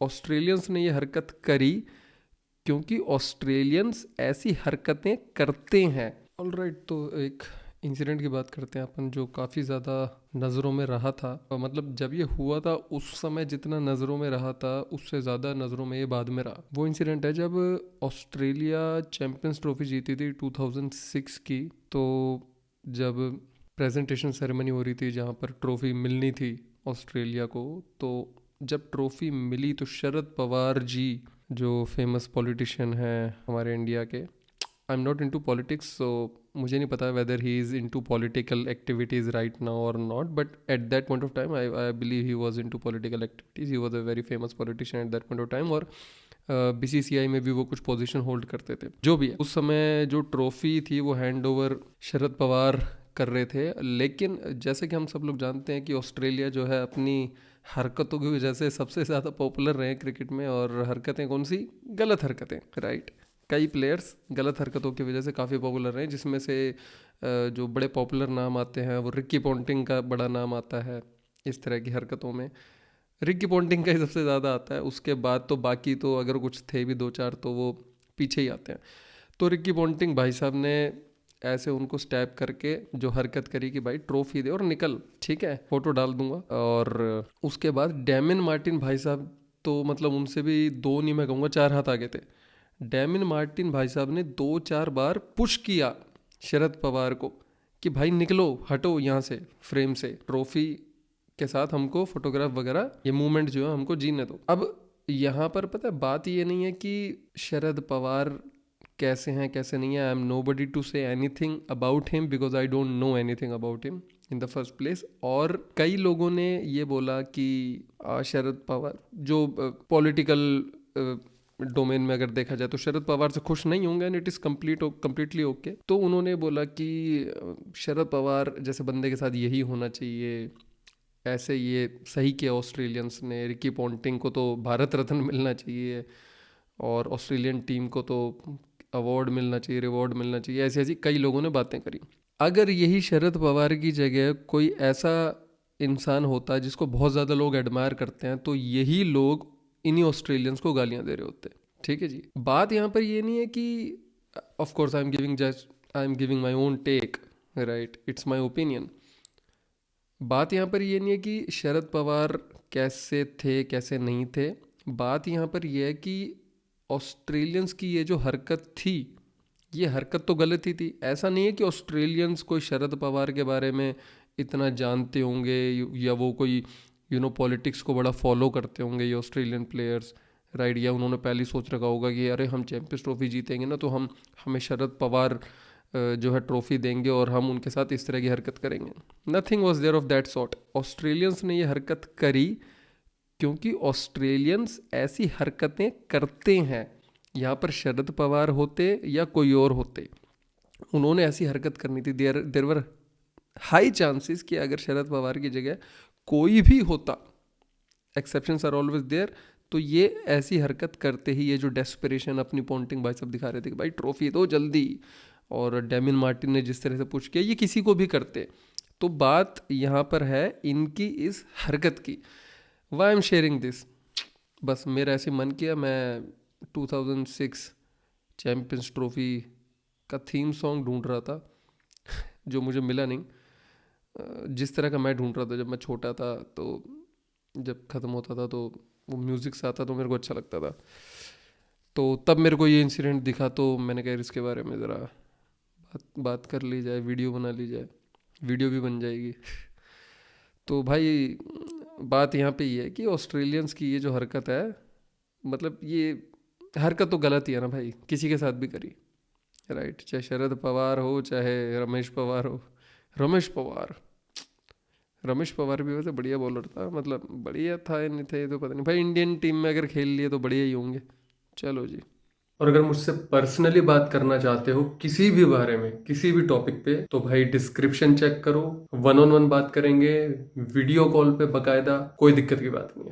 Australians ने ये हरकत करी क्योंकि ऑस्ट्रेलियंस ऐसी हरकतें करते हैं। ऑलराइट, तो एक इंसिडेंट की बात करते हैं अपन जो काफ़ी ज़्यादा नज़रों में रहा था। मतलब जब ये हुआ था उस समय जितना नज़रों में रहा था उससे ज़्यादा नज़रों में ये बाद में रहा। वो इंसिडेंट है जब ऑस्ट्रेलिया चैम्पियंस ट्रॉफी जीती थी 2006 की। तो जब प्रेजेंटेशन सेरेमनी हो रही थी जहाँ पर ट्रॉफी मिलनी थी ऑस्ट्रेलिया को, तो जब ट्रॉफी मिली तो शरद पवार जी जो फेमस पॉलिटिशियन हैं हमारे इंडिया के, I am not into politics so मुझे नहीं पता whether he is into political activities right now और not, but at that point of time I believe he was into political activities. He was a very famous politician at that point of time, और BCCI में भी वो कुछ position hold करते थे। जो भी है, उस समय जो ट्रॉफी थी वो हैंड ओवर शरद पवार कर रहे थे। लेकिन जैसे कि हम सब लोग जानते हैं कि ऑस्ट्रेलिया जो है अपनी हरकतों की वजह से सबसे ज़्यादा पॉपुलर रहे क्रिकेट में। और हरकतें कौन सी? गलत हरकतें, राइट। कई प्लेयर्स गलत हरकतों की वजह से काफ़ी पॉपुलर रहे, जिसमें से जो बड़े पॉपुलर नाम आते हैं वो रिकी पॉन्टिंग का बड़ा नाम आता है इस तरह की हरकतों में। रिकी पॉन्टिंग का ही सबसे ज़्यादा आता है, उसके बाद तो बाकी तो अगर कुछ थे भी दो चार तो वो पीछे ही आते हैं। तो रिकी पॉन्टिंग भाई साहब ने ऐसे उनको स्टैप करके जो हरकत करी कि भाई ट्रॉफी दे और निकल, ठीक है, फोटो डाल दूंगा। और उसके बाद डेमिन मार्टिन भाई साहब तो मतलब उनसे भी दो नहीं मैं कहूँगा चार हाथ आगे थे। डेमिन मार्टिन भाई साहब ने दो चार बार पुश किया शरद पवार को कि भाई निकलो, हटो यहाँ से, फ्रेम से, ट्रॉफी के साथ हमको फोटोग्राफ वगैरह ये मूवमेंट जो है हमको जीने दो। अब यहाँ पर पता है बात ये नहीं है कि शरद पवार कैसे हैं कैसे नहीं है। I am nobody to say anything about him because I don't know anything about him in the first place. और कई लोगों ने ये बोला कि शरद पवार जो पॉलिटिकल डोमेन में अगर देखा जाए तो शरद पवार से खुश नहीं होंगे, and it is completely okay. तो उन्होंने बोला कि शरद पवार जैसे बंदे के साथ यही होना चाहिए, ऐसे ये सही किया ऑस्ट्रेलियंस ने। रिकी पॉन्टिंग को तो भारत रत्न मिलना चाहिए और ऑस्ट्रेलियन टीम को तो अवार्ड मिलना चाहिए, रिवॉर्ड मिलना चाहिए, ऐसी ऐसी कई लोगों ने बातें करी। अगर यही शरद पवार की जगह कोई ऐसा इंसान होता जिसको बहुत ज़्यादा लोग एडमायर करते हैं तो यही लोग इन्हीं ऑस्ट्रेलियंस को गालियाँ दे रहे होते। ठीक है जी, बात यहाँ पर ये नहीं है कि of course I am giving my own take, right, it's my opinion. बात यहाँ पर ये नहीं है कि शरद पवार कैसे थे कैसे नहीं थे। बात यहाँ पर यह है कि ऑस्ट्रेलियंस की ये जो हरकत थी ये हरकत तो गलत ही थी। ऐसा नहीं है कि ऑस्ट्रेलियंस कोई शरद पवार के बारे में इतना जानते होंगे या वो कोई पॉलिटिक्स को बड़ा फॉलो करते होंगे ये ऑस्ट्रेलियन प्लेयर्स, राइट। या उन्होंने पहले ही सोच रखा होगा कि अरे हम चैम्पियंस ट्रॉफी जीतेंगे ना तो हमें शरद पवार जो है ट्रॉफी देंगे और हम उनके साथ इस तरह की हरकत करेंगे। Nothing was there of that sort. Australians ने ये हरकत करी क्योंकि ऑस्ट्रेलियंस ऐसी हरकतें करते हैं। यहाँ पर शरद पवार होते या कोई और होते, उन्होंने ऐसी हरकत करनी थी। देर वर हाई चांसेस कि अगर शरद पवार की जगह कोई भी होता, एक्सेप्शंस आर ऑलवेज देयर, तो ये ऐसी हरकत करते ही। ये जो डेस्परेशन अपनी पॉन्टिंग भाई सब दिखा रहे थे कि भाई ट्रॉफी दो जल्दी, और डेमिन मार्टिन ने जिस तरह से पूछ किया, ये किसी को भी करते। तो बात यहाँ पर है इनकी इस हरकत की। वाई एम शेयरिंग दिस, बस मेरा ऐसे मन किया, मैं 2006 चैम्पियंस ट्रॉफी का थीम सॉन्ग ढूंढ रहा था जो मुझे मिला नहीं, जिस तरह का मैं ढूंढ रहा था जब मैं छोटा था। तो जब ख़त्म होता था तो वो म्यूज़िक से आता तो मेरे को अच्छा लगता था। तो तब मेरे को ये इंसिडेंट दिखा तो मैंने कहा इसके बारे में ज़रा बात कर ली जाए, वीडियो बना ली जाए, वीडियो भी बन जाएगी। तो भाई बात यहाँ पे ये है कि ऑस्ट्रेलियंस की ये जो हरकत है, मतलब ये हरकत तो गलत ही है ना भाई, किसी के साथ भी करी, राइट। चाहे शरद पवार हो चाहे रमेश पवार हो। रमेश पवार भी वैसे बढ़िया बॉलर था, मतलब बढ़िया था या नहीं थे तो पता नहीं। भाई इंडियन टीम में अगर खेल लिए तो बढ़िया ही होंगे। चलो जी। और अगर मुझसे पर्सनली बात करना चाहते हो किसी भी बारे में, किसी भी टॉपिक पे, तो भाई डिस्क्रिप्शन चेक करो, 1-on-1 बात करेंगे, वीडियो कॉल पे बकायदा, कोई दिक्कत की बात नहीं है।